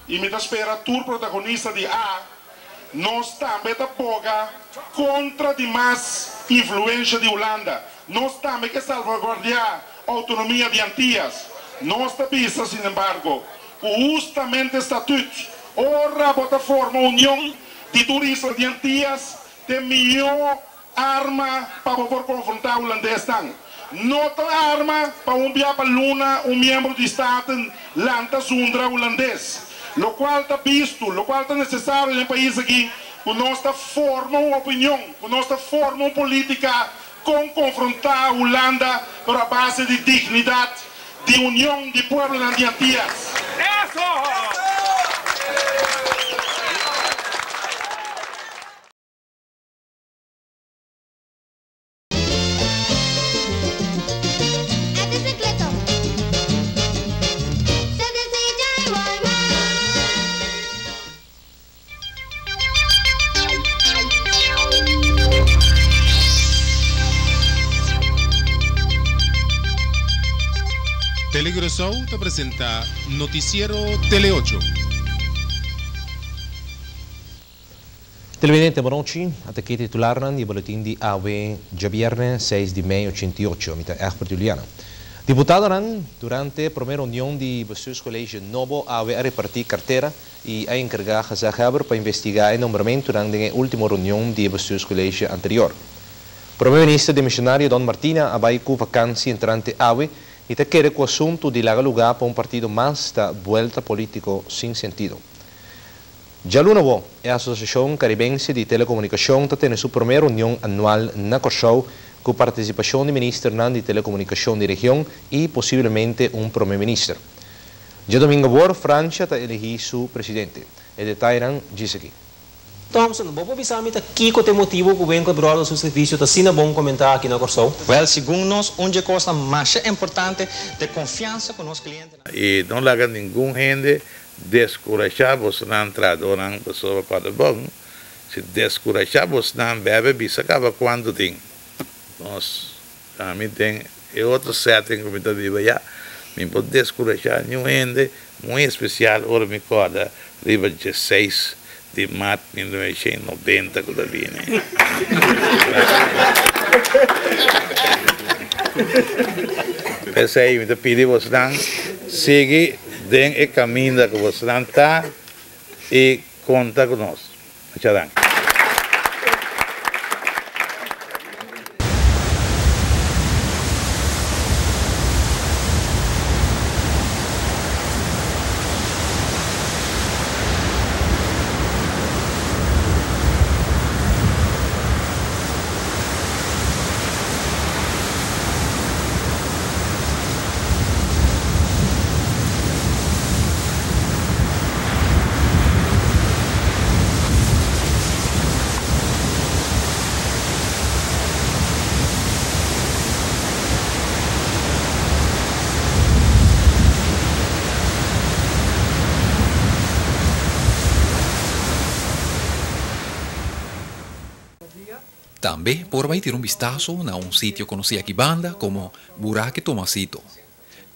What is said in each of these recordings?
e me espera tour protagonista de A, nós também da boga contra demais influência de Holanda. Nós também que salvaguardar a autonomia de Antillas. Nós também, sin embargo, justamente estatuto, ora bota forma união de turistas de Antillas, tem melhor arma para poder confrontar o holandês. Não tem arma para enviar para a Luna membro de Estado lanta sundra holandês. Lo qual está visto, lo qual está necessário no país aqui, que nós formamos uma opinião, que nós formamos uma política com confrontar a Holanda por a base de dignidade, de união de povo de Antillas. Eso! Telegrosou te presenta Noticiero Tele 8. Televidente, buon noite. Até aqui titular no boletim de AW de viernes 6 de maio 88, mita Egbert Juliana. Deputado durante a primeira reunião de Bestuurs College Novo AW a repartir carteira e a encarregar Zahaber para investigar o nomeamento durante a última reunião de Bestuurs College anterior. O primeiro-ministro de missionário Don Martina abai com vacância entrante AW e te quer que o assunto de dar lugar para partido mais da volta político sem sentido. Já lunes, a Associação Caribense de Telecomunicação está tendo sua primeira reunião anual na Corsou com participação do ministro de Telecomunicação da região e possivelmente primeiro-ministro. Já domingo, França está elegindo seu presidente. O detalhe diz aqui. Thompson, vou avisar que Kiko tem motivo para o cobrar o seu serviço, está sendo bom comentar aqui na Corsou. Well, segundo nós, uma coisa mais importante de confiança com os clientes. E não larga nenhum gente descorajar você não entrar na pessoa quando bom. Se descorajar você não bebe, bisa acaba quando tem. Nós, a mim tem outro setting que me está dizendo já, me pode descorajar nenhum gente muito especial, ora me acorda, riba 16 de março de 1990 que viene. Essa aí me pedi você não seguir dentro do caminho que você não está e conta conosco. Tchau. Também por vai ter vistazo a sitio conocido aqui banda como Buraque Tomasito,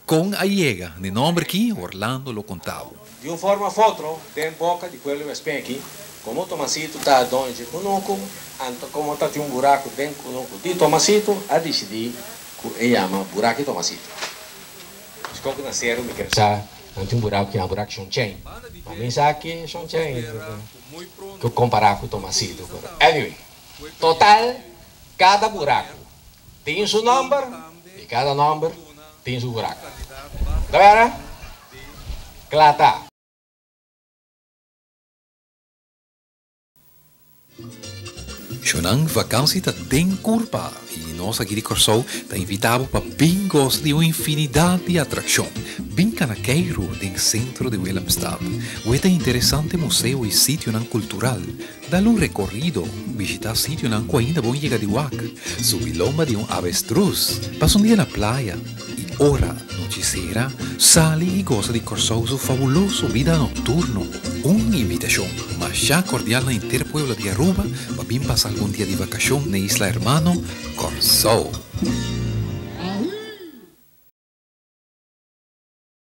com a llega de nome aqui Orlando lo contava. De uma forma ou outra, tem boca de coelho bem aqui, como Tomasito está longe conosco, como está um buraco dentro conosco de Tomasito, a decidir que ele chama Buraque Tomasito. Os que nasceram me querem ante um buraco que é um buraco Chonchen, mas me sabe que Chonchen que comparar com Tomasito. Anyway. Total, cada buraco tem seu número e cada número tem seu buraco. Tá vendo? Claro, tá. Xonang vacância está bem curva e nós aqui de Corsou está invitado para bem gostar de uma infinidade de atrações. Bem canaqueiro no centro de Willemstad. Este interessante museu e sítio cultural. Dá um recorrido, visitar sítio que ainda bom chegar de Wak. Subir lomba de avestruz. Passa dia na praia. E ora, noticera, sale e gosta de Corsou su fabuloso vida nocturno. Uma invitação, mas já cordial na inteira pueblo de Aruba, para vir passar algum dia de vacação na Isla Hermano, Corsou.